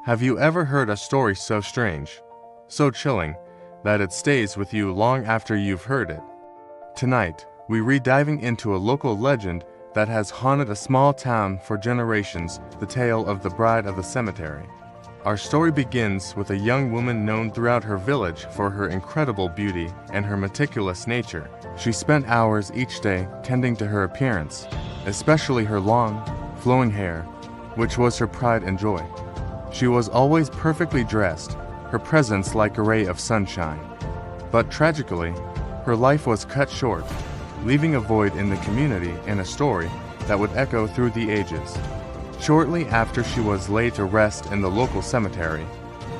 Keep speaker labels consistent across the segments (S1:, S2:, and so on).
S1: Have you ever heard a story so strange, so chilling, that it stays with you long after you've heard it? Tonight, we read diving into a local legend that has haunted a small town for generations, the tale of the Bride of the Cemetery. Our story begins with a young woman known throughout her village for her incredible beauty and her meticulous nature. She spent hours each day tending to her appearance, especially her long, flowing hair, which was her pride and joy. She was always perfectly dressed, her presence like a ray of sunshine. But tragically, her life was cut short, leaving a void in the community and a story that would echo through the ages. Shortly after she was laid to rest in the local cemetery,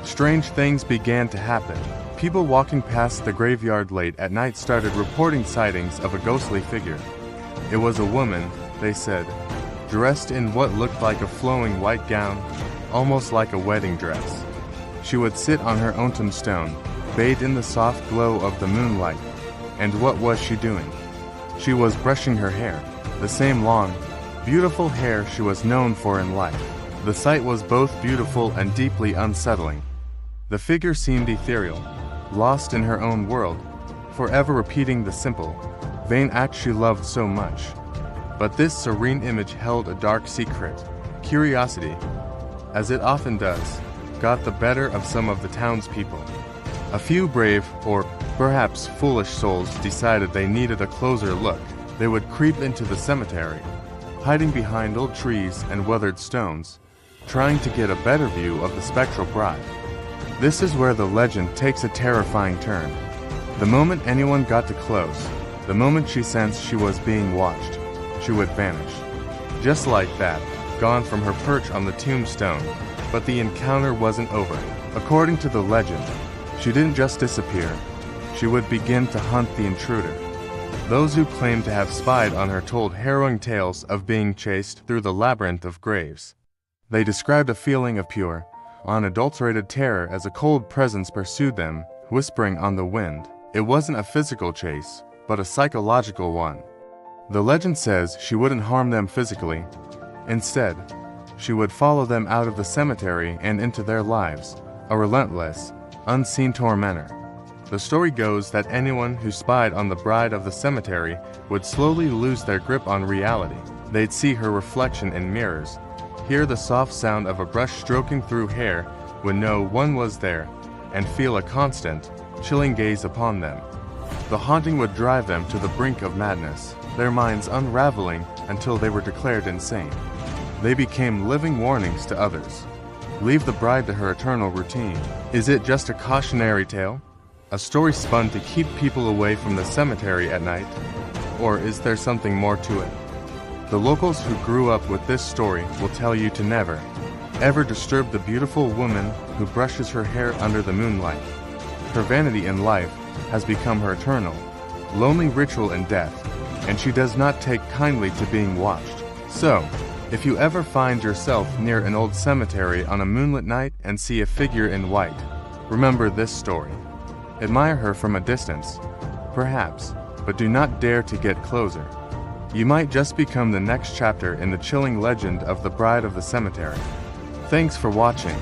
S1: strange things began to happen. People walking past the graveyard late at night started reporting sightings of a ghostly figure. It was a woman, they said, dressed in what looked like a flowing white gown, almost like a wedding dress. She would sit on her own tombstone, bathed in the soft glow of the moonlight. And what was she doing? She was brushing her hair, the same long, beautiful hair she was known for in life. The sight was both beautiful and deeply unsettling. The figure seemed ethereal, lost in her own world, forever repeating the simple, vain act she loved so much. But this serene image held a dark secret. Curiosity, as it often does, got the better of some of the townspeople. A few brave, or perhaps foolish souls decided they needed a closer look. They would creep into the cemetery, hiding behind old trees and weathered stones, trying to get a better view of the spectral bride. This is where the legend takes a terrifying turn. The moment anyone got too close, the moment she sensed she was being watched, she would vanish. Just like that, gone from her perch on the tombstone. But the encounter wasn't over. According to the legend, she didn't just disappear. She would begin to hunt the intruder. Those who claimed to have spied on her told harrowing tales of being chased through the labyrinth of graves. They described a feeling of pure, unadulterated terror as a cold presence pursued them, whispering on the wind. It wasn't a physical chase, but a psychological one. The legend says she wouldn't harm them physically. Instead, she would follow them out of the cemetery and into their lives, a relentless, unseen tormentor. The story goes that anyone who spied on the bride of the cemetery would slowly lose their grip on reality. They'd see her reflection in mirrors, hear the soft sound of a brush stroking through hair when no one was there, and feel a constant, chilling gaze upon them. The haunting would drive them to the brink of madness, their minds unraveling until they were declared insane. They became living warnings to others. Leave the bride to her eternal routine. Is it just a cautionary tale? A story spun to keep people away from the cemetery at night? Or is there something more to it? The locals who grew up with this story will tell you to never, ever disturb the beautiful woman who brushes her hair under the moonlight. Her vanity in life has become her eternal, lonely ritual in death, and she does not take kindly to being watched. So, if you ever find yourself near an old cemetery on a moonlit night and see a figure in white, remember this story. Admire her from a distance, perhaps, but do not dare to get closer. You might just become the next chapter in the chilling legend of the Bride of the Cemetery. Thanks for watching.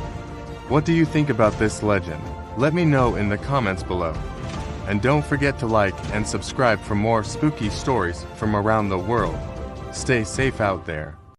S1: What do you think about this legend? Let me know in the comments below. And don't forget to like and subscribe for more spooky stories from around the world. Stay safe out there.